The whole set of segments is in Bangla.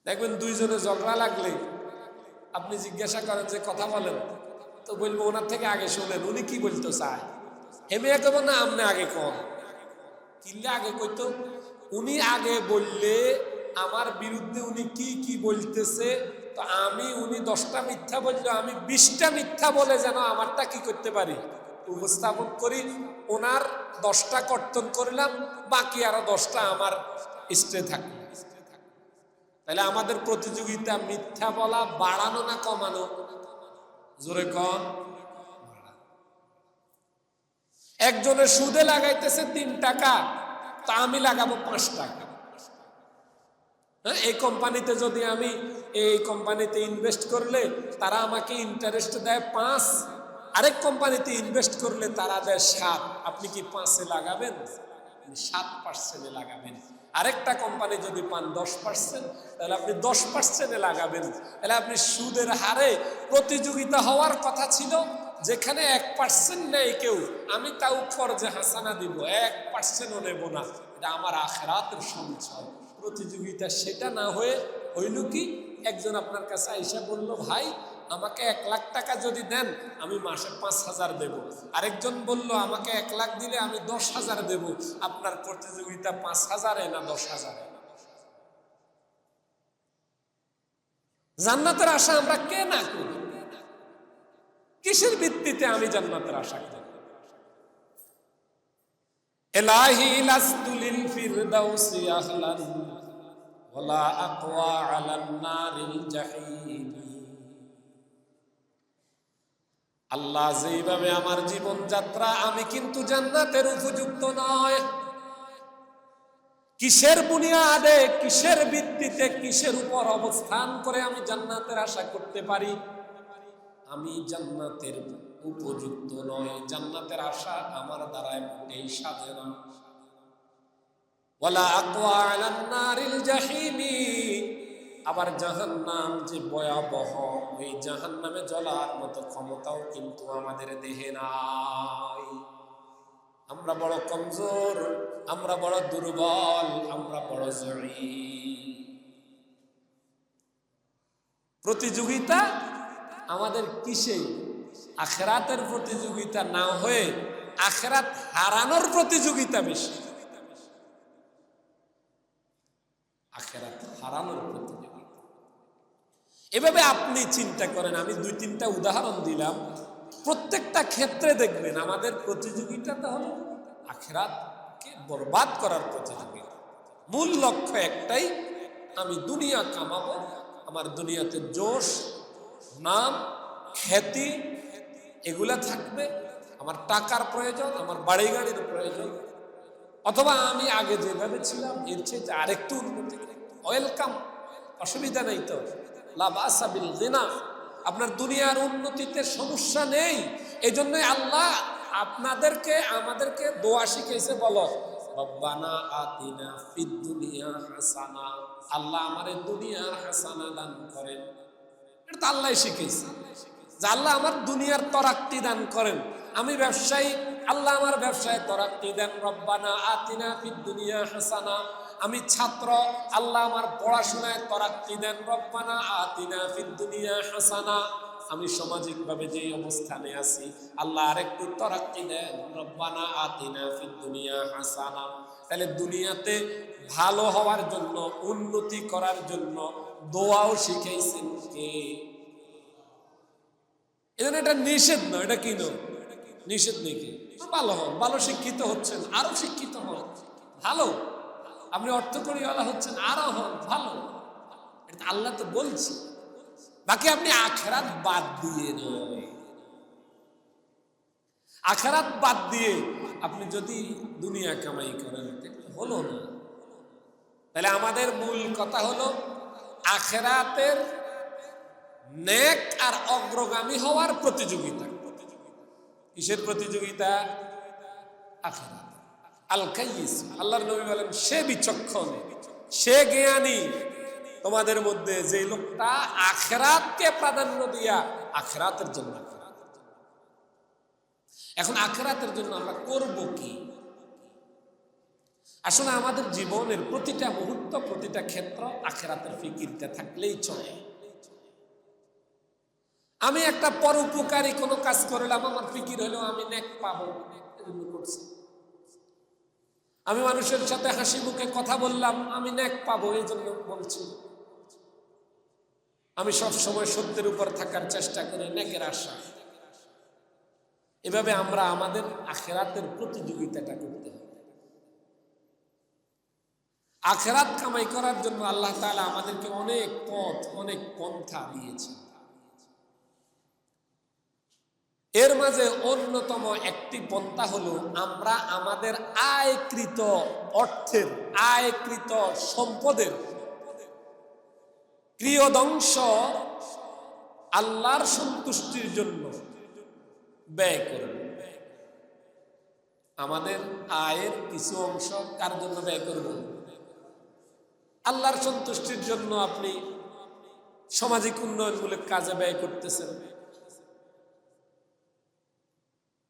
দেখবেন দুইজনে ঝগড়া লাগলে আপনি জিজ্ঞাসা করেন যে কথা বলেন, তো বলবো ওনার থেকে আগে শোনেন উনি কি বলতে চায়। হেমে কব না আপনি আগে কন, কিনলে আগে কইতো উনি আগে বললে আমার বিরুদ্ধে উনি কি কি বলতেছে, তো আমি উনি 10টা মিথ্যা বললো আমি 20টা মিথ্যা বলে যেন আমারটা কি করতে পারি, উপস্থাপন করি। ওনার 10টা কর্তন করলাম, বাকি আরো 10টা আমার স্টে থাকলো। তাহলে আমাদের প্রতিযোগিতা মিথ্যা বলা বাড়ানো না কমানো? জোরে কম। একজনের সুদে লাগাইতেছে 3 টাকা, তা আমি লাগাবো 5 টাকা। হ্যাঁ, এই কোম্পানিতে যদি আমি এই কোম্পানিতে ইনভেস্ট করলে তারা আমাকে ইন্টারেস্ট দেয় 5, আরেক কোম্পানিতে ইনভেস্ট করলে তারা দেয় 7, আপনি কি 5-এ লাগাবেন? 7% লাগাবেন। আরেকটা কোম্পানি যদি পান 10%, তাহলে আপনি 10%-এ লাগাবেন। তাহলে আপনি সুদের হারে প্রতিযোগিতা হওয়ার কথা ছিল, যেখানে 1% নেই কেউ, আমি তাও ফরজে হাসানা দিব, 1%ও নেব না, এটা আমার আখিরাতের সঞ্চয়। প্রতিযোগিতা সেটা না হয়ে হইল কি, একজন আপনার কাছে আইসা বলল ভাই আমাকে 1 লাখ টাকা যদি দেন আমি মাসে 5,000 দেব। আরেকজন বলল আমাকে 1 লাখ দিলে আমি 10,000 দেব। আপনার প্রতিযোগিতা 5,000-এ না 10,000-এ? জান্নাতের আশা আমরা কে না করি? কিসের ভিত্তিতে আমি জান্নাতের আশা করি? ইলাহি লাস্তু লিল ফিরদাউসি আহলান ওয়ালা আকওয়া আলান নারিল জাহিম। আল্লাহ যেইভাবে আমার জীবন যাত্রা, আমি কিন্তু জান্নাতের উপযুক্ত নয়। কিসের বুনিয়াদে, কিসের ভিত্তিতে, কিসের উপর অবস্থান করে আমি জান্নাতের আশা করতে পারি? আমি জান্নাতের উপযুক্ত নয়, জান্নাতের আশা আমার দ্বারায় মোটেই সাধে না। ওয়ালা আকওয়া আলান নারিল জাহিমি, আবার জাহান্নাম যে ভয়াবহ, ওই জাহান্নামে জ্বলার মতো ক্ষমতাও কিন্তু আমাদের দেহে নাই। আমরা বড় কমজোর, আমরা বড় দুর্বল, আমরা বড় জড়িত। প্রতিযোগিতা আমাদের কিসে? আখিরাতের প্রতিযোগিতা না হয়ে আখিরাত হারানোর প্রতিযোগিতা বেশি। আখিরাত হারানোর প্রতিযোগিতা। এভাবে আপনি চিন্তা করেন, আমি 2-3টা উদাহরণ দিলাম, প্রত্যেকটা ক্ষেত্রে দেখবেন আমাদের প্রতিযোগিতাটা হলো আখিরাতকে বরবাদ করার প্রতিযোগিতা। মূল লক্ষ্য একটাই, আমি দুনিয়া কামাবো, আমার দুনিয়াতে যশ, নাম, খ্যাতি এগুলা থাকবে, আমার টাকার প্রয়োজন, আমার বাড়ি গাড়ির প্রয়োজন, অথবা আমি আগে যেভাবে ছিলাম এর চেয়ে আরেকটু উন্নতি, ওয়েলকাম, অসুবিধা নেই তো, লা বাসা বিল গিনা। আপনার দুনিয়ার উন্নতিতে সমস্যা নেই। এই জন্যই আল্লাহ আপনাদেরকে আমাদেরকে দোয়া শিখেছে, বলো রব্বানা আতিনা ফিদ দুনিয়া হাসানা, আল্লাহ আমারে দুনিয়ার হাসানা দান করেন। এটা তো আল্লাহ শিখেছে যে আল্লাহ আমার দুনিয়ার তরাক্কি দান করেন। আমি ব্যবসায়ী, আল্লাহ আমার ব্যবসায় তরাক্কি দেন, রব্বানা আতিনা ফিদ দুনিয়া হাসানা। আমি ছাত্র, আল্লাহ আমার পড়াশোনায় তরাক্কি দেন, রব্বানা আতিনা ফিদ দুনিয়া হাসানা। আমি সামাজিকভাবে যে অবস্থানে আছি, আল্লাহ আরেকটু তরাক্কি দেন, রব্বানা আতিনা ফিদ দুনিয়া হাসানা। তাহলে দুনিয়াতে ভালো হওয়ার জন্য, উন্নতি করার জন্য দোয়াও শিখাইছেন কে? এজন্য এটা নিষেধ নয়, এটা কি নয়, নিষেধ নেই। কি ভালো হন, ভালো শিক্ষিত হচ্ছেন, আরো শিক্ষিত হন, ভালো। আপনি অর্থকরীওয়ালা হচ্ছেন, আরো হন ভালো, এটা আল্লাহ তো বলছে। বাকি আপনি আখিরাত বাদ দিয়ে নয়, আখিরাত বাদ দিয়ে আপনি যদি দুনিয়া কামাই করেন হলো না। তাহলে আমাদের মূল কথা হলো আখিরাতের নেক আর অগ্রগামী হওয়ার প্রতিযোগিতা। কিসের প্রতিযোগিতা? আখিরাত। আল কাইয়িস, আল্লাহর নবী বলেন সে বিচক্ষণ, সে জ্ঞানী তোমাদের মধ্যে যে লোকটা আখিরাতকে প্রাধান্য দিয়া আখিরাতের জন্য। এখন আখিরাতের জন্য আমরা করব কি? আসলে আমাদের জীবনের প্রতিটা মুহূর্ত, প্রতিটা ক্ষেত্র আখিরাতের ফিকিরটা থাকলেই চলে। আমি একটা পরোপকারী কোনো কাজ করলাম, আমার ফিকির হলো আমি নেক পাবো, এজন্য করছি। আমি মানুষের সাথে হাসি মুখে কথা বললাম, আমি নেক পাবো, এই জন্য বলছি। আমি সব সময় সত্যের উপর থাকার চেষ্টা করি, নেকের আশা। এভাবে আমরা আমাদের আখিরাতের প্রতিযোগিতাটা করতে হবে। আখিরাত কামাই করার জন্য আল্লাহ তাআলা আমাদেরকে অনেক পথ, অনেক পন্থা দিয়েছেন। এর মাঝে অন্যতম একটি পন্থা হলো আমরা আমাদের আয়কৃত অর্থের, আয়কৃত সম্পদের ক্রিয়দংশ আল্লাহর সন্তুষ্টির জন্য ব্যয় করব। আমাদের আয়ের কিছু অংশ কার জন্য ব্যয় করব? আল্লাহর সন্তুষ্টির জন্য। আপনি সামাজিক উন্নয়নমূলক কাজে ব্যয় করতেছেন।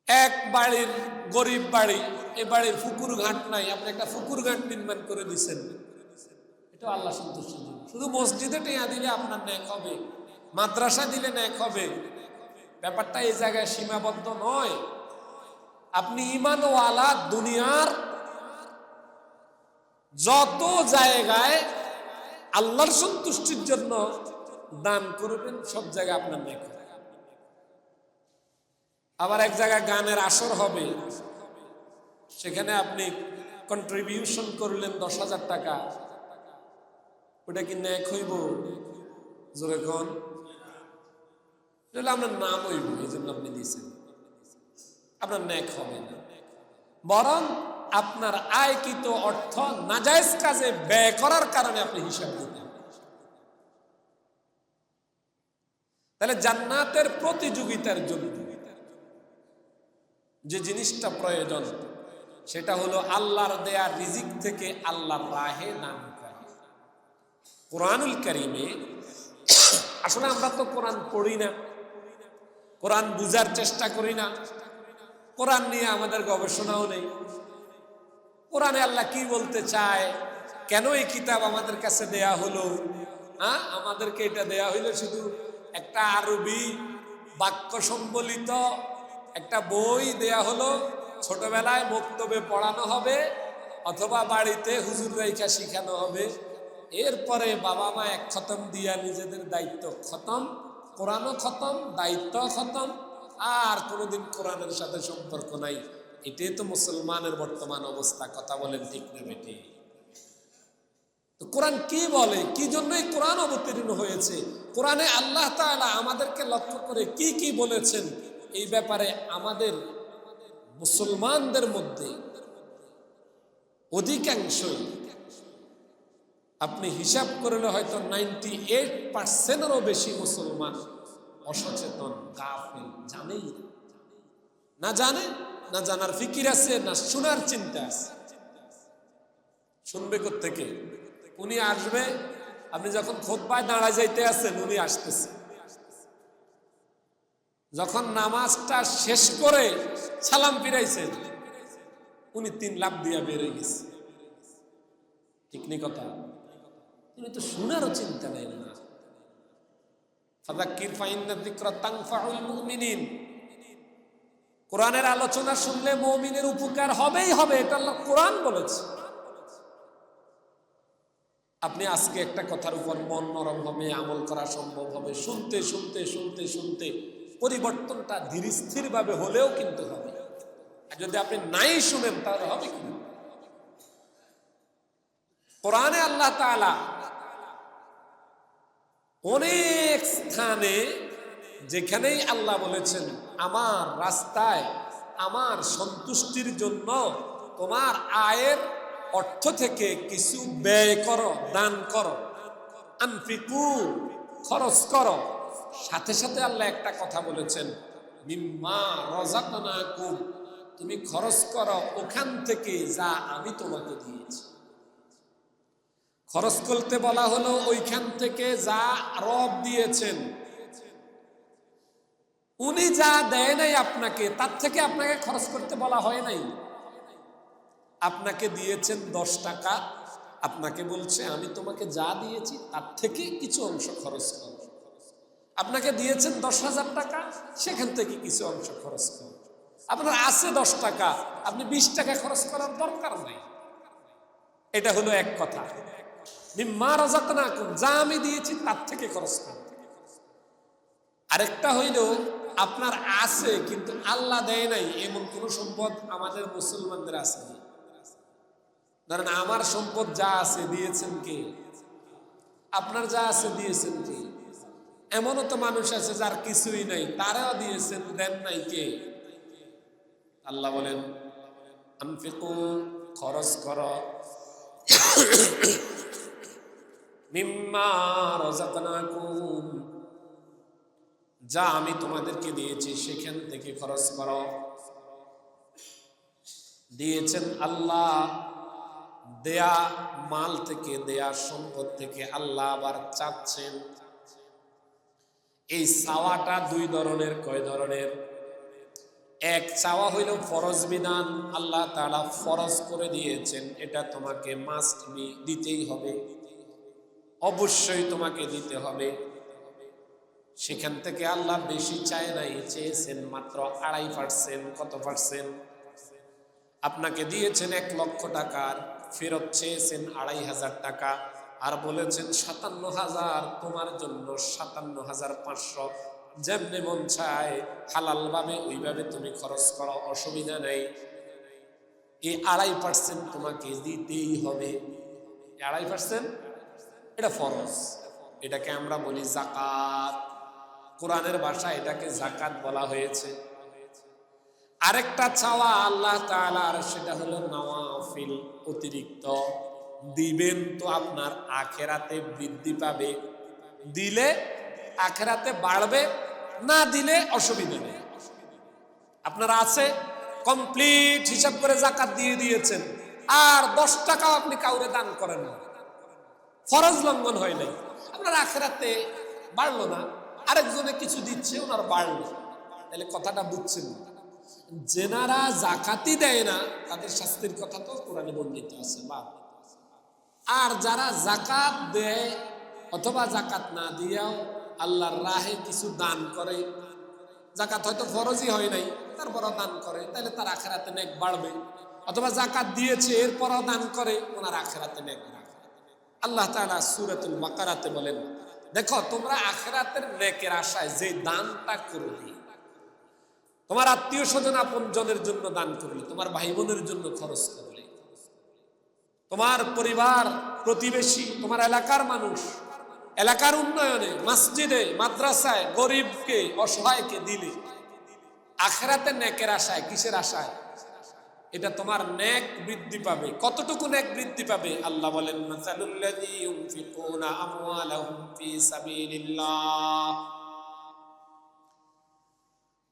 এক বাড়ির গরিব বাড়ি, এ বাড়ির পুকুর ঘাট নাই, আপনি একটা পুকুর ঘাট নির্মাণ করে দিচ্ছেন, এটা আল্লাহ সন্তুষ্টির জন্য। শুধু মসজিদে টিয়া দিলে আপনার ন্যাক হবে, মাদ্রাসা দিলে ন্যাক হবে, ব্যাপারটা এই জায়গায় সীমাবদ্ধ নয়। আপনি ঈমানওয়ালা দুনিয়ার যত জায়গায় আল্লাহর সন্তুষ্টির জন্য দান করবেন, সব জায়গায় আপনার ন্যাক হবে। আবার এক জায়গায় গানের আসর হবে, সেখানে আপনি কন্ট্রিবিউশন করলেন 10,000 টাকা, ওটা কি ন্যাক হইব? জোরে কোন? আপনার নাম হইব, এই জন্য আপনি দিয়েছেন, আপনার ন্যাক হবে না। বরং আপনার আয়কৃত অর্থ নাজায়েজ কাজে ব্যয় করার কারণে আপনি হিসাব দিতেন। তাহলে জান্নাতের প্রতিযোগিতার জন্য যে জিনিসটা প্রয়োজন, সেটা হলো আল্লাহর দেয়া রিজিক থেকে আল্লাহর রাহে দান করা। কোরআনুল কারীমে, আসলে আমরা তো কোরআন পড়ি না, কোরআন বুঝার চেষ্টা করি না, কোরআন নিয়ে আমাদের গবেষণাও নেই। কোরআনে আল্লাহ কি বলতে চায়, কেন এই কিতাব আমাদের কাছে দেয়া হলো? আমাদেরকে এটা দেয়া হইলো শুধু একটা আরবি বাক্য সম্বলিত একটা বই দেয়া হলো, ছোটবেলায় মক্তবে পড়ানো হবে অথবা বাড়িতে হুজুর রাইখা শিখানো হবে, এরপরে বাবা মা এক খতম দিয়া নিজেদের দায়িত্ব খতম, কোরআনও খতম, দায়িত্ব খতম, আর কোনোদিন কোরআনের সাথে সম্পর্ক নাই। এটাই তো মুসলমানের বর্তমান অবস্থা। কথা বলেন ঠিক না বেটি? তো কোরআন কি বলে, কি জন্যই কোরআন অবতীর্ণ হয়েছে, কোরআনে আল্লাহ তাআলা আমাদেরকে লক্ষ্য করে কি কি বলেছেন, এই ব্যাপারে আমাদের মুসলমানদের মধ্যে অধিকাংশই, আপনি হিসাব করলে হয়তো 98%-এরও বেশি মুসলমান অসচেতন, গাফিল, জানেই না। জানে না, জানার ফিকির আছে না, শোনার চিন্তা আছে। শুনবে কোত্থেকে? উনি আসবে, আপনি যখন খুতবায় দাঁড়া যাইতে আছেন উনি আসতেছে, যখন নামাজটা শেষ করে সালাম ফিরাইছেন উনি 3 লাফ দিয়া বেরিয়ে গেছে। ঠিক নি কথা? উনি তো শোনারও চিন্তা নেই না। ফাযাক্কির ফাইন্না যিকরা তানফাউল মুমিনিন, কোরআনের আলোচনা শুনলে মুমিনের উপকার হবেই হবে, এটা আল্লাহ কোরআন বলেছে। আপনি আজকে একটা কথার উপর মন নরম হবে, আমল করা সম্ভব হবে, শুনতে শুনতে শুনতে শুনতে পরিবর্তনটা ধীর স্থির ভাবে হলেও কিন্তু হবে। আর যদি আপনি নাই শুনেন তাহলে হবে কি? কোরআনে আল্লাহ তাআলা অনেক স্থানে, যেখানেই আল্লাহ বলেছেন আমার রাস্তায় আমার সন্তুষ্টির জন্য তোমার আয়ের অর্থ থেকে কিছু ব্যয় করো, দান করো, আনফিকু, খরচ করো, সাথে সাথে আল্লাহ একটা কথা বলেছেন, মিম্মা রাযাকনাকুম, তুমি খরচ করো ওখান থেকে যা আমি তোমাকে দিয়েছি। খরচ করতে বলা হলো ওইখান থেকে যা রব দিয়েছেন, উনি যা দেয় নাই আপনাকে তার থেকে আপনাকে খরচ করতে বলা হয় নাই। আপনাকে দিয়েছেন 10 টাকা, আপনাকে বলছে আমি তোমাকে যা দিয়েছি তার থেকে কিছু অংশ খরচ করো। আপনাকে দিয়েছেন 10,000 টাকা, সেখান থেকে কিছু অংশ খরচ করো। আপনার আছে 10 টাকা, আপনি 20 টাকা খরচ করার দরকার নাই। এটা হলো এক কথা। মিম্মা রাযাকনাকুম, যা আমি দিয়েছি তার থেকে খরচ করো। আরেকটা হইল আপনার আছে কিন্তু আল্লাহ দেয় নাই, এমন কোন সম্পদ আমাদের মুসলমানদের আছে না। ধরেন আমার সম্পদ যা আছে দিয়েছেন কে? আপনার যা আছে দিয়েছেন কে? এমনও তো মানুষ আছে যার কিছুই নাই, তারাও দিয়েছেন, দেন নাই কে? আল্লাহ বলেন আনফিকু, খরচ করো, মিম্মা রাযাকনাকুম, যা আমি তোমাদেরকে দিয়েছি সেখান থেকে খরচ করো। দিয়েছেন আল্লাহ, দেয়া মাল থেকে, দেয়া সম্পদ থেকে আল্লাহ আবার চাচ্ছেন। এই চাওয়াটা দুই ধরনের। কয় ধরনের? এক, চাওয়া হইল ফরজ বিধান, আল্লাহ তাআলা ফরজ করে দিয়েছেন, এটা তোমাকে মাস্ট বি, দিতেই হবে, অবশ্যই তোমাকে দিতে হবে। সেখান থেকে আল্লাহ বেশি চায় নাই, চেয়েছেন মাত্র 2.5%। কত পার্সেন্ট? আপনাকে দিয়েছেন 1 লক্ষ টাকার, ফেরত চেয়েছেন 2,500 টাকা, আর বলেছেন 57,000 তোমার জন্য, 57,500। যেমনি মন চায় হালাল ভাবে ওইভাবে তুমি খরচ করো, অসুবিধা নেই। এই 2.5% তোমাকে দিতেই হবে। 2.5% এটা ফরজ, এটাকে আমরা বলি যাকাত। কোরআনের ভাষায় এটাকে যাকাত বলা হয়েছে। আরেকটা চাওয়া আল্লাহ তাআলার, সেটা হলো নওয়াফিল, অতিরিক্ত। দিবেন তো আপনার আখেরাতে বৃদ্ধি পাবে, দিলে আখেরাতে বাড়বে, না দিলে অসুবিধা নেই। আপনার আছে, কমপ্লিট হিসাব করে যাকাত দিয়ে দিয়েছেন, আর 10 টাকাও আপনি কাউরে দান করেন না, ফরজ লঙ্ঘন হয় নাই, আপনার আখেরাতে বাড়লো না। আরেকজনে কিছু দিচ্ছে, ওনার বাড়লো, তাহলে কথাটা বুঝছেন না। যেনারা যাকাতই দেয় না তাদের শাস্তির কথা তো কোরআনে বর্ণিত আছে। বা আর যারা যাকাত দেয় অথবা যাকাত না দিয়াও আল্লাহর রাহে কিছু দান করে, যাকাত হয়তো ফরজই হয় নাই তারপরও দান করে, তাহলে তার আখেরাতে নেক বাড়বে। অথবা যাকাত দিয়েছে এরপরও দান করে, ওনার আখেরাতে নেক বাড়বে। আল্লাহ তাআলা সূরাতুল বাকারাতে বলেন, দেখো তোমরা আখেরাতের নেকের আশায় যে দানটা করবে, তোমার আত্মীয় স্বজন আপন জনের জন্য দান করলে, তোমার ভাই বোনের জন্য খরচ করলে, তোমার পরিবার প্রতিবেশী, তোমার এলাকার মানুষ, এলাকার উন্নয়নে, মসজিদে, মাদ্রাসায়, গরিবকে, অসহায়কে দিলে, আখেরাতে নেকের আশায়। কিসের আশায়? এটা তোমার নেক বৃদ্ধি পাবে। কতটুকু নেক বৃদ্ধি পাবে? আল্লাহ বলেন মাসালুল্লাযী ইউনফিকুনা আমওয়ালাহুম ফী সাবিলিল্লাহ,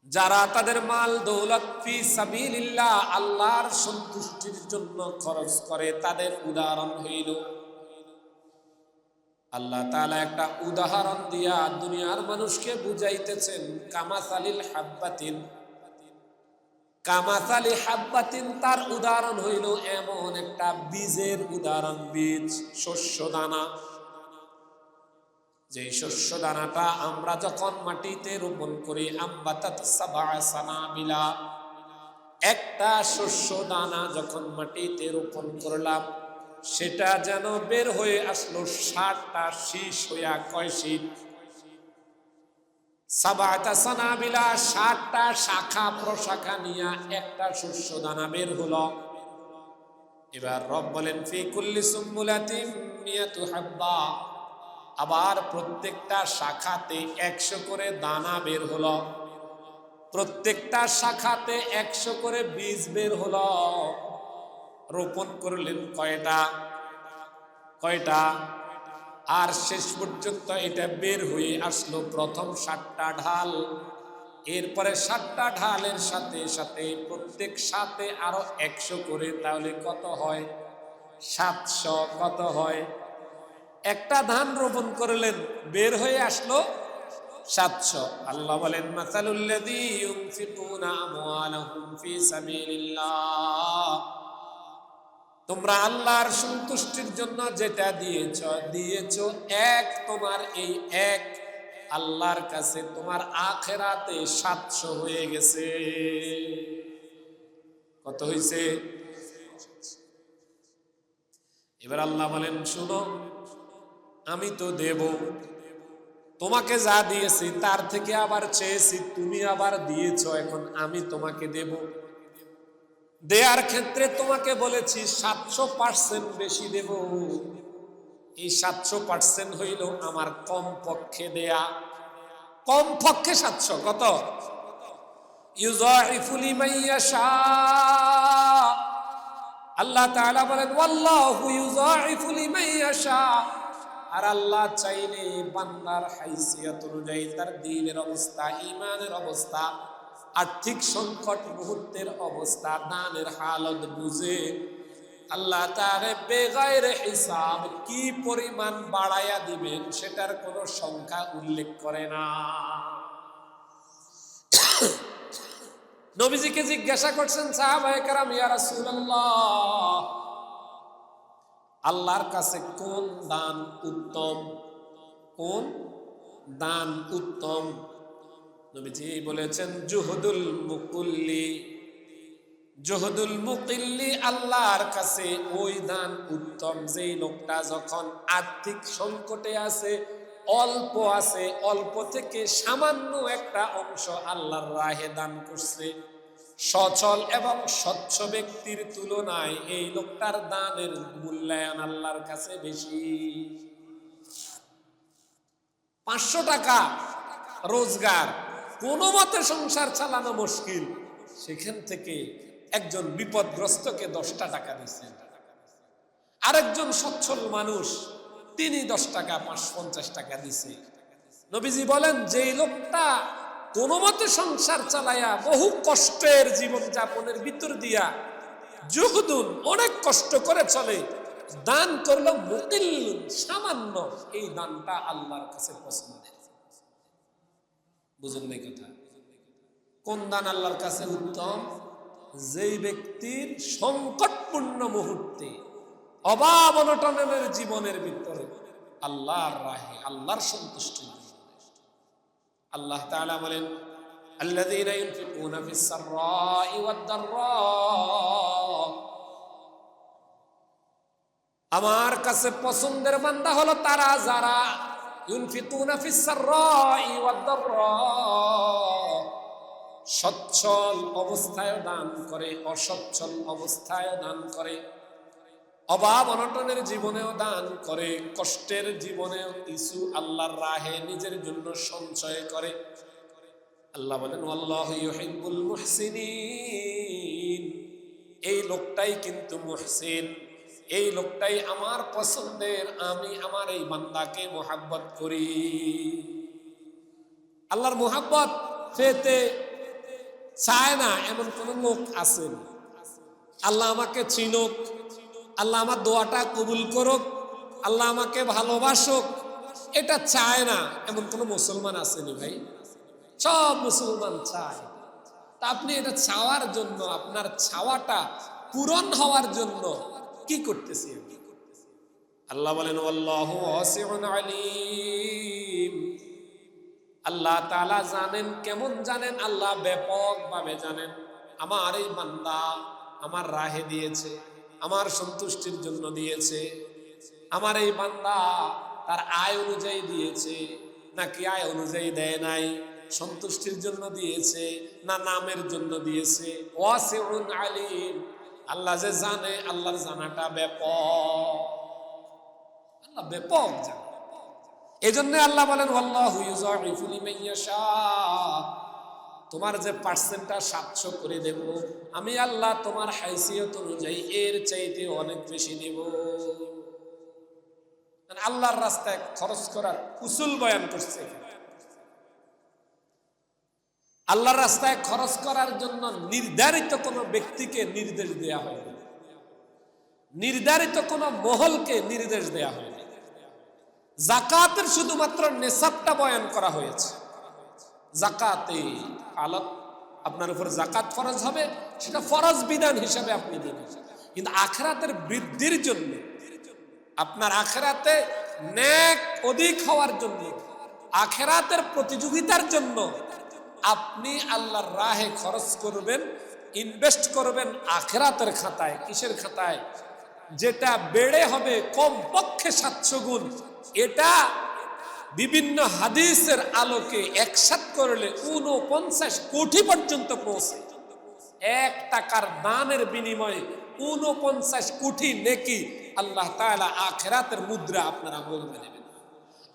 যারা তাদের মাল দৌলত ফি সাবিলিল্লাহ, আল্লাহর সন্তুষ্টির জন্য খরচ করে, তাদের উদাহরণ হইল, আল্লাহ তাআলা একটা উদাহরণ দিয়া দুনিয়ার মানুষকে বুঝাইতেছেন, কামাসালিল হাব্বাতিন, কামাসালি হাব্বাতিন, তার উদাহরণ হইল এমন একটা বীজের উদাহরণ। বীজ, শস্য দানা। যে শস্য দানাটা আমরা যখন মাটিতে রোপণ করি, আম্বাতাত সাবআ সানাবিলা, একটা শস্য দানা যখন মাটিতে রোপণ করলাম, সেটা যেন বের হয়ে আসলো 60টা শীষ হইয়া। কয় শীষ? সাবআতা সানাবিলা, 60টা শাখা প্রশাখা নিয়ে একটা শস্য দানা বের হলো। এবার রব বলেন ফি কুল্লি সুম্বুলাতিন মিয়াতু হাব্বা, আবার প্রত্যেকটা শাখাতে 100 করে দানা বের হলো, প্রত্যেকটা শাখাতে 100 করে বীজ বের হলো। রোপণ করলেন কয়টা? কয়টা? আর শেষ পর্যন্ত এটা বের হয়ে আসলো প্রথম 60টা ঢাল। এরপরে 60টা ঢালের সাথে সাথে প্রত্যেক সাথে আরো 100 করে, তাহলে কত হয়? 700। কত হয়? একটা ধান রোপণ করলেন, বের হয়ে আসলো 700। আল্লাহ বলেন মাসালুল্লাযী ইউনফিকুনা আমওয়ালাহুম ফি সাবিলিল্লাহ, তোমরা আল্লাহর সন্তুষ্টির জন্য যেটা দিয়েছ এক, তোমার এই এক আল্লাহর কাছে তোমার আখিরাতে 700 হয়ে গেছে। কত হইছে? এবার আল্লাহ বলেন, শুনো, আমি তো দেব, তোমাকে যা দিয়েছি তার থেকে আবার চেয়েছি, তুমি আবার দিয়েছ, এখন আমি তোমাকে দেব। দেয়ার ক্ষেত্রে তোমাকে বলেছি 700% বেশি দেব। এই 700% হইল আমার কম পক্ষে দেয়া, কম পক্ষে 700। কত? ইউযাইফু লিমান ইয়াশা। আল্লাহ তাআলা বলেন, ওয়াল্লাহু ইউযাইফু লিমান ইয়াশা। আর আল্লাহ চাইলে বান্দার হাইসিয়ত অনুযায়ী, তার দ্বীনের অবস্থা, ঈমানের অবস্থা, আর্থিক সংকট মুহূর্তের অবস্থা, দানের হালত বুঝে আল্লাহ তাআলা বেগাইরে হিসাব কি পরিমাণ বাড়ায়া দিবেন সেটার কোনো সংখ্যা উল্লেখ করে না। নবীজিকে জিজ্ঞাসা করছেন সাহাবায়ে কেরাম, ইয়া রাসূলুল্লাহ, আল্লাহর কাছে কোন দান উত্তম? কোন দান উত্তম? নবীজি বলেছেন, জুহুদুল মুকুল্লি। জুহুদুল মুকিল্লি, আল্লাহর কাছে ওই দান উত্তম যেই লোকটা যখন আর্থিক সংকটে আছে, অল্প আছে, অল্প থেকে সামান্য একটা অংশ আল্লাহর রাহে দান করছে। সচল এবং স্বচ্ছ ব্যক্তির তুলনায় এই লোকটার দানের মূল্যায়ন আল্লাহর কাছে বেশি। 500 টাকা রোজগার, কোনো মতে সংসার চালানো মুশকিল, সেখান থেকে একজন বিপদগ্রস্তকে 10টা টাকা দিচ্ছেন। আরেকজন সচ্ছল মানুষ, তিনি 10 টাকা 50 টাকা দিছে। নবীজি বলেন, যেই লোকটা কোনো মতে সংসার চালায়া বহু কষ্টের জীবন যাপনের ভিতর দিয়া জুহদুন, অনেক কষ্ট করে চলে, দান করলো মুকিল্লুন, সামান্য, এই দানটা আল্লাহর কাছে পছন্দের। বুঝুন নাই কথা? কোন দান আল্লাহর কাছে উত্তম? যেই ব্যক্তির সংকটপূর্ণ মুহূর্তে, অভাব অনটনের জীবনের ভিতরে আল্লাহর রাহে, আল্লাহর সন্তুষ্টি। আল্লাহ তাআলা বলেন, আল্লাযীনা ইউনফিকুনা ফিস সাররাই ওয়াদ দাররা। আমার কাছে পছন্দের বান্দা হলো তারা যারা ইউনফিকুনা ফিস সাররাই ওয়াদ দাররা, সচ্ছল অবস্থায় দান করে, অসচ্ছল অবস্থায় দান করে, অভাব অনটনের জীবনেও দান করে, কষ্টের জীবনেও কিছু আল্লাহর রাহে নিজের জন্য সঞ্চয় করে। আল্লাহ বলেন, আল্লাহু ইউহিব্বুল মুহসিনিন। এই লোকটাই কিন্তু মুহসিন, এই লোকটাই আমার পছন্দের, আমি আমার এই বান্দাকে মোহাব্বত করি। আল্লাহর মোহাব্বত পেতে চায় না এমন কোন লোক আছেন? আল্লাহ আমাকে চিনুক, আল্লাহ আমার দোয়াটা কবুল করুক, আল্লাহ আমাকে ভালোবাসুক, এটা চায় না এমন কোন মুসলমান আসেনি ভাই? সব মুসলমান চায়। তা আপনি এটা চাওয়ার জন্য, আপনার চাওয়াটা পূরণ হওয়ার জন্য কি করতেছেন? আল্লাহ বলেন, আল্লাহু ওয়াসিউন আলীম। আল্লাহ তাআলা জানেন, কেমন জানেন? আল্লাহ ব্যাপকভাবে জানেন। আমার এই বান্দা আমার রাহে দিয়েছে, আমার সন্তুষ্টির জন্য দিয়েছে। আমার এই বান্দা তার আয় অনুযায়ী দিয়েছে নাকি আয় অনুযায়ী দেয় নাই, সন্তুষ্টির জন্য দিয়েছে না নামের জন্য দিয়েছে। ওয়াসিউন আলীম, আল্লাহ যে জানে, আল্লাহর জানাটা ব্যাপক, আল্লাহ ব্যাপক জানে। এজন্য আল্লাহ বলেন, আল্লাহু ইউযাইফু লিমান ইয়াশা। তোমার যে পার্সেন্টটা 700 করে দেব, আমি আল্লাহ তোমার হাইসিয়ত অনুযায়ী এর চাইতে অনেক বেশি দেব। আল্লাহর রাস্তায় খরচ করার উসুল বয়ান করছে। আল্লাহর রাস্তায় খরচ করার জন্য নির্ধারিত কোনো ব্যক্তিকে নির্দেশ দেয়া হয়নি, নির্ধারিত কোনো মহলকে নির্দেশ দেয়া হয়নি। যাকাতের শুধুমাত্র নেসাবটা বয়ান করা হয়েছে। যাকাতে হালত, আপনার উপর যাকাত ফরজ হবে, সেটা ফরজ বিধান হিসাবে আপনি দিবেন। কিন্তু আখিরাতের বৃদ্ধির জন্য, আপনার আখিরাতে নেক অধিক হওয়ার জন্য, আখিরাতের প্রতিযোগিতার জন্য আপনি আল্লাহর রাহে খরচ করবেন, ইনভেস্ট করবেন আখিরাতের খাতায়। কিসের খাতায়? যেটা বেড়ে হবে কমপক্ষে 700 গুণ। এটা বিভিন্ন হাদিসের আলোকে একসাথ করলে 49 কোটি পর্যন্ত পৌঁছে। 1 টাকার দানের বিনিময়ে 49 কোটি নেকি আল্লাহ তাআলা আখিরাতের মুদ্রা আপনার আমলনামায় দেবেন।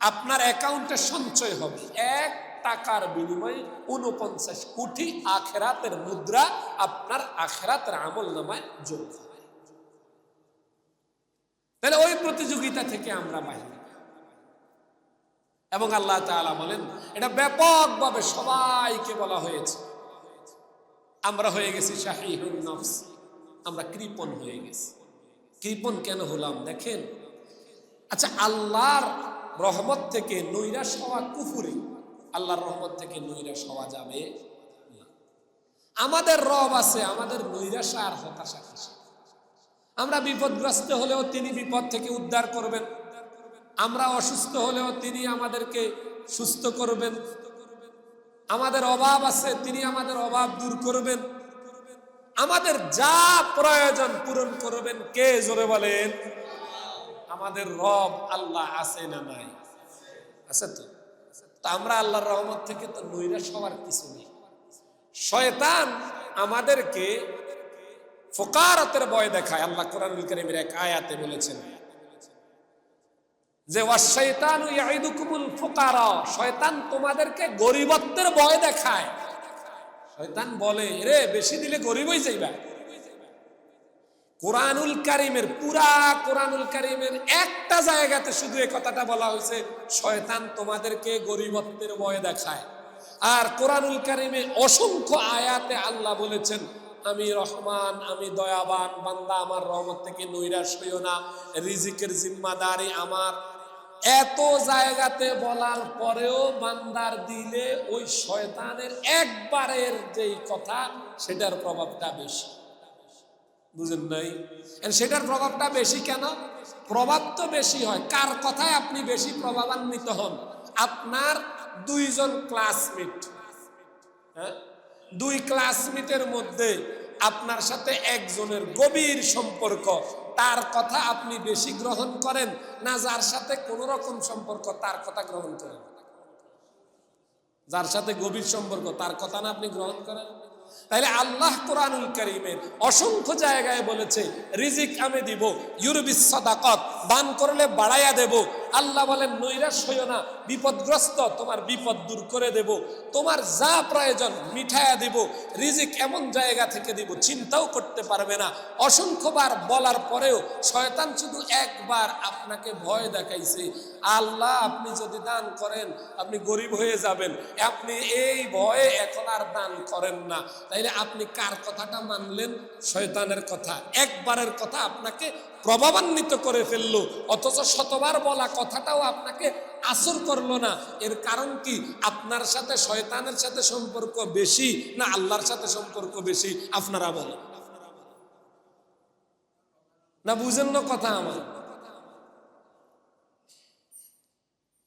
আপনার অ্যাকাউন্টে সঞ্চয় হবে 1 টাকার বিনিময়ে 49 কোটি আখিরাতের মুদ্রা আপনার আখিরাতের আমলনামায় যোগ হবে। তাহলে ওই প্রতিযোগিতা থেকে আমরা বাহির। এবং আল্লাহ তাআলা বলেন, এটা ব্যাপকভাবে সবাইকে বলা হয়েছে। আমরা হয়ে গেছি শাহীহুন নফস, আমরা কৃপণ হয়ে গেছি। কৃপণ কেন হলাম দেখেন। আচ্ছা, আল্লাহর রহমত থেকে নৈরাশ হওয়া কুফরি, আল্লাহর রহমত থেকে নৈরাশ হওয়া যাবে না। আমাদের রব আছে, আমাদের নৈরাশা আর হতাশা কিসে? আমরা বিপদগ্রস্ত হলেও তিনি বিপদ থেকে উদ্ধার করবেন, আমরা অসুস্থ হলেও তিনি আমাদেরকে সুস্থ করবেন, আমাদের অভাব আছে তিনি আমাদের অভাব দূর করবেন, আমাদের যা প্রয়োজন পূরণ করবেন কে? জোরে বলেন। আমাদের রব আল্লাহ আছে না নাই? আছে তো। তো আমরা আল্লাহর রহমত থেকে তো নৈরাশ হওয়ার কিছু নেই। শয়তান আমাদেরকে ফকারতের ভয় দেখায়। আল্লাহ কোরআনুল কারীমের এক আয়াতে বলেছেন যে ওয়াশাইতানু ইয়াইদুকুমুল ফুকারা, শয়তান তোমাদেরকে গরিবত্বের ভয় দেখায়। শয়তান বলে, রে বেশি দিলে গরিব হয়ে যাইবা। কোরআনুল কারীমের পুরা কোরআনুল কারীমের একটা জায়গাতে শুধু এই কথাটা বলা হয়েছে, শয়তান তোমাদেরকে গরিবত্বের ভয় দেখায়। আর কোরআনুল কারীমে অসংখ্য আয়াতে আল্লাহ বলেছেন, আমি রহমান, আমি দয়াবান, বান্দা আমার রহমত থেকে নৈরাশ হইও না, রিজিকের জিম্মাদারি আমার। এত জায়গাতে বলার পরেও বান্দার দিলে ওই শয়তানের একবারের যেই কথা, সেটার প্রভাবটা বেশি। বুঝেন নাই? সেটার প্রভাবটা বেশি কেন? প্রভাব তো বেশি হয় কার কথায় আপনি বেশি প্রভাবান্বিত হন। আপনার 2 জন ক্লাসমেট, হ্যাঁ, 2 ক্লাসমেটের মধ্যে আপনার সাথে একজনের গভীর সম্পর্ক, তার কথা আপনি বেশি গ্রহণ করেন না যার সাথে কোনো রকম সম্পর্ক তার কথা গ্রহণ করেন? যার সাথে গভীর সম্পর্ক তার কথা না আপনি গ্রহণ করেন? তাইলে আল্লাহ কোরআনুল কারীমের অসংখ্য জায়গায় বলেছে, রিজিক আমি দিব, ইউরবিস সাদাকাত, দান করলে বাড়াইয়া দেব। আল্লাহ বলেন নৈরাশ হইও না, বিপদগ্রস্ত তোমার বিপদ দূর করে দেব, তোমার যা প্রয়োজন মিঠাইয়া দেব, রিজিক এমন জায়গা থেকে দিব চিন্তাও করতে পারবে না। অসংখ্যবার বলার পরেও শয়তান শুধু একবার আপনাকে ভয় দেখাইছে, আল্লাহ আপনি যদি দান করেন আপনি গরিব হয়ে যাবেন, আপনি এই ভয়ে এখন আর দান করেন না। তাইলে আপনি কার কথাটা মানলেন? শয়তানের কথা। একবারের কথা আপনাকে প্রভাবান্বিত করে ফেললো, অথচ শতবার বলা কথাটাও আপনাকে আসর করলো না। এর কারণ কি? আপনার সাথে শয়তানের সাথে সম্পর্ক বেশি না আল্লাহর সাথে সম্পর্ক বেশি? আপনারা বলেন না, বুঝেন না কথা আমার?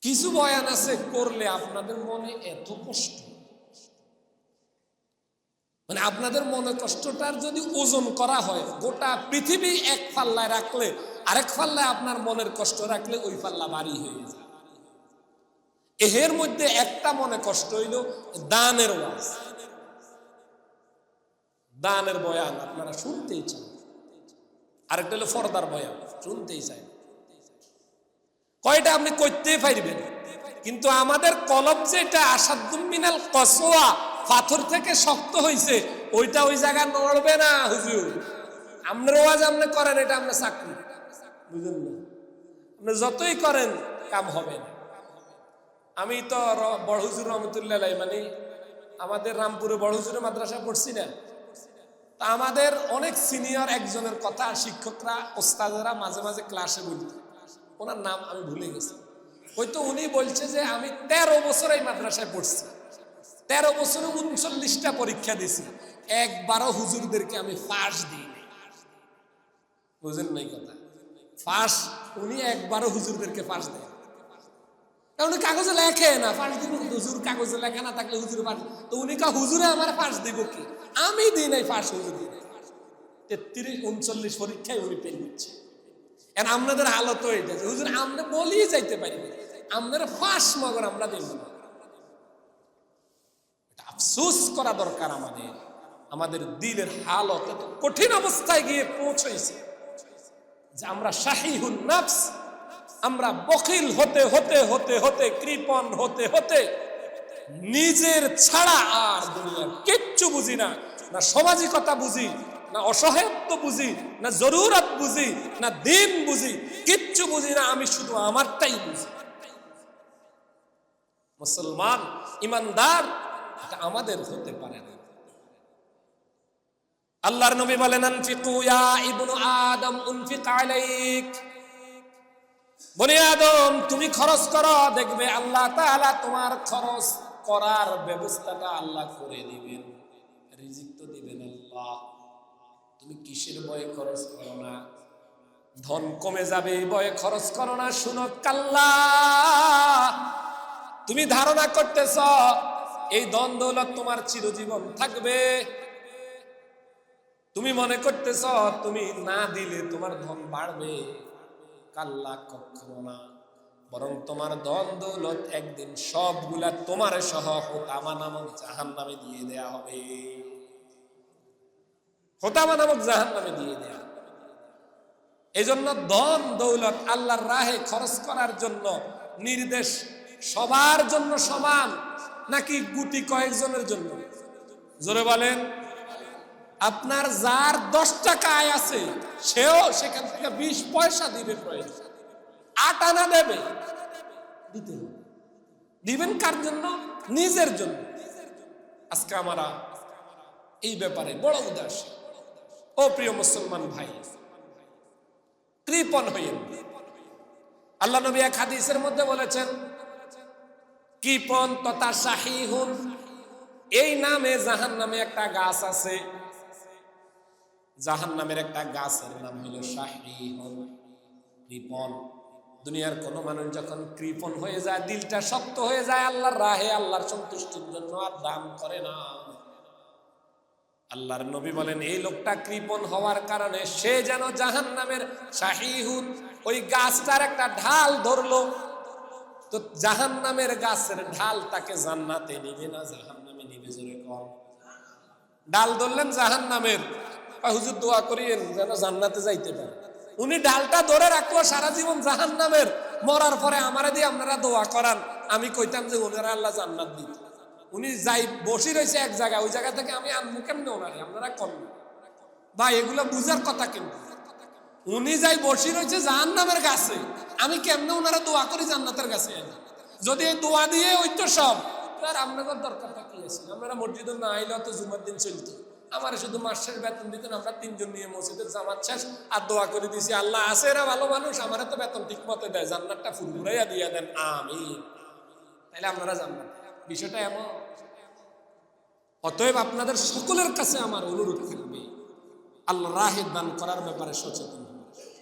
কিছু বয়ান আছে করলে আপনাদের মনে এত কষ্ট, মানে আপনাদের মনে কষ্টটার যদি ওজন করা হয়, গোটা পৃথিবী এক পাল্লায় রাখলে আরেক পাল্লায় আপনার মনের কষ্ট রাখলে ওই পাল্লা ভারী হয়ে যায়। এর মধ্যে একটা মনে কষ্ট হইল দানের ওয়াজ, দানের বয়ান আপনারা শুনতেই চান, আরেকটা হলো ফরদার বয়ান শুনতেই চাই। কয়টা আপনি করতেই পারবেন, কিন্তু আমাদের কলব যেটা আসাদুম মিনাল কসওয়া, পাথর থেকে শক্ত হইছে, ওইটা ওই জায়গায় নড়বে না। হুজুর আপনার ওয়াজ আপনি করেন, এটা আপনার চাকরি, বুঝলেন না? আপনি যতই করেন কাম হবে না। আমি তো বড় হুজুর রহমতুল্লাহ আলাইহি, মানে আমাদের রামপুরে বড় হুজুরের মাদ্রাসা পড়ছি না, তা আমাদের অনেক সিনিয়র একজনের কথা শিক্ষকরা ওস্তাদেরা মাঝে মাঝে ক্লাসে বলতো, ওনার নাম আমি ভুলে গেছি। হয়তো উনি বলছে যে আমি 13 বছর এই মাদ্রাসায় পড়ছি, 13 বছরে 39টা পরীক্ষা দিছি, একবারও হুজুরদেরকে আমি পাস দিই। বুঝেন নাই কথা? ফাঁস উনি একবারও হুজুরদেরকে ফাঁস দেন, উনি কাগজে লেখে না, ফাঁস দিব হুজুর কাগজে লেখা না থাকলে হুজুর ফাঁস, তো উনি কা হুজুরে আমার ফাঁস দিব কি? আমি দিই নাই ফাঁস, হুজুর দিই নাই। 33-39 পরীক্ষায় উনি পেয়ে নিচ্ছে। এখন আপনাদের হালত এটা যে হুজুর আমরা বলি যাইতে পারি না, আমাদের ফাঁস মগর আমরা দেব না। আফসোস করা দরকার আমাদের, আমাদের দিলের হালত এত কঠিন অবস্থায় গিয়ে পৌঁছেছে যে আমরা শাহিহুন নফস, আমরা বখিল হতে হতে হতে হতে কৃপণ হতে হতে নিজের ছাড়া আর দুনিয়ার কিচ্ছু বুঝি না, না সামাজিকতা বুঝি, না অসহায়ত্ব বুঝি, না জরুরত বুঝি, না দিন বুঝি, কিচ্ছু বুঝি না, আমি শুধু আমারটাই বুঝি। মুসলমান ইমানদার এটা আমাদের হতে পারে না। আল্লাহর নবী বলেন আনফিকু ইয়া ইবনু আদম উনফিক আলাইক, বনি আদম তুমি খরচ করো, দেখবে আল্লাহ তাআলা তোমার খরচ করার ব্যবস্থাটা আল্লাহ করে দিবেন, রিজিক তো দিবেন আল্লাহ। তুমি কিসের ভয়ে খরচ করো না? ধন কমে যাবে এই ভয়ে খরচ করো না। শুনো কাল্লা, তুমি ধারণা করতেছ এই ধন দৌলত তোমার চিরজীবন থাকবে, তুমি মনে করতেছ তুমি না দিলে তোমার ধন বাড়বে, কাল্লা কখনো না। বরং তোমার ধন দৌলত একদিন সবগুলা তোমার সহ হোতামা নামক জাহান্নামে দিয়ে দেয়া হবে, হোতামা নামক জাহান্নামে দিয়ে দেয়া। এই জন্য ধন দৌলত আল্লাহর রাহে খরচ করার জন্য নির্দেশ সবার জন্য সমান নাকি গুটি কয়েকজনের জন্য? জোরে বলেন। আপনার যার 10 টাকা আয় আছে সেও সেখান থেকে 20 পয়সা দিবে, প্রয়োজন 8 আনা দেবে, দিতে হবে। দিবেন কার জন্য? নিজের জন্য। আজকে আমরা এই ব্যাপারে বড় উদাস। ও প্রিয় মুসলমান ভাই, কৃপণ হইয়েন। আল্লাহ নবী এক হাদিসের মধ্যে বলেছেন কৃপণ তথা শাহিহুন, এই নামে জাহান্নামে একটা গাছ আছে, জাহান্নামের একটা গাছের নাম হলো শাহিহুন, কৃপণ। দুনিয়ার কোন মানুষ যখন কৃপণ হয়ে যায়, দিলটা শক্ত হয়ে যায়, আল্লাহর রাহে আল্লাহর সন্তুষ্টির জন্য আর দান করে না। আল্লাহর নবী বলেন এই লোকটা কৃপণ হওয়ার কারণে সে যেন জাহান্নামের শাহিহুন, ওই গাছটার একটা ঢাল ধরলো, তো জাহান্নামের গাছের ঢাল তাকে জান্নাতে নিবে না জাহান্নামে নিবে? জোরে কম। ডাল ধরলেন জাহান্নামের, হুজুর দোয়া করিয়েন যেন জান্নাতে যাইতে পারে। উনি ডালটা ধরে রাখলো সারা জীবন জাহান্নামের, মরার পরে আমারে দিয়ে আপনারা দোয়া করান, আমি কইতাম যে ওনারা আল্লাহ জান্নাত দিত। উনি যাই বসে রয়েছে এক জায়গায়, ওই জায়গা থেকে আমি আনবো কেমনে ওনারে? আপনারা করবেন বা এগুলো বুঝার কথা কিন্তু। উনি যাই বসে রয়েছে জাহান্নামের কাছে, আমি কেমনে ওনারা দোয়া করি জান্নাতের কাছে? যদি এই দোয়া দিয়ে ওই তো সব, তার আপনাদের দরকারটা কি আছে? আপনারা মসজিদে না আইলেও তো জুমার দিন চলতো, আমার শুধু মাসের বেতন দিতেন, আমরা 3 জন নিয়ে মসজিদের জামাত শেষ আর দোয়া করে দিয়েছি, আল্লাহ আছে এরা ভালো মানুষ, আমারে তো বেতন ঠিক মতো দেয়, জান্নাতটা ফুরফুরাইয়া দিয়ে দেন, আমিন। তাইলে আপনারা জান্নাত, বিষয়টা এমন। অতএব আপনাদের সকলের কাছে আমার অনুরোধ থাকবে আল্লাহ রাহে দান করার ব্যাপারে সচেতন হন,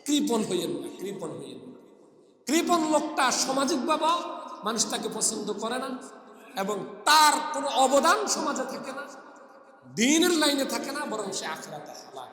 কৃপণ হইয়েন না, কৃপণ হইয়েন না। কৃপণ লোকটা সামাজিক ভাবে মানুষ তাকে পছন্দ করে না এবং তার কোনো অবদান সমাজে থাকে না, দ্বীনের লাইনে থাকে না, বরং সে আখিরাতে হালাক।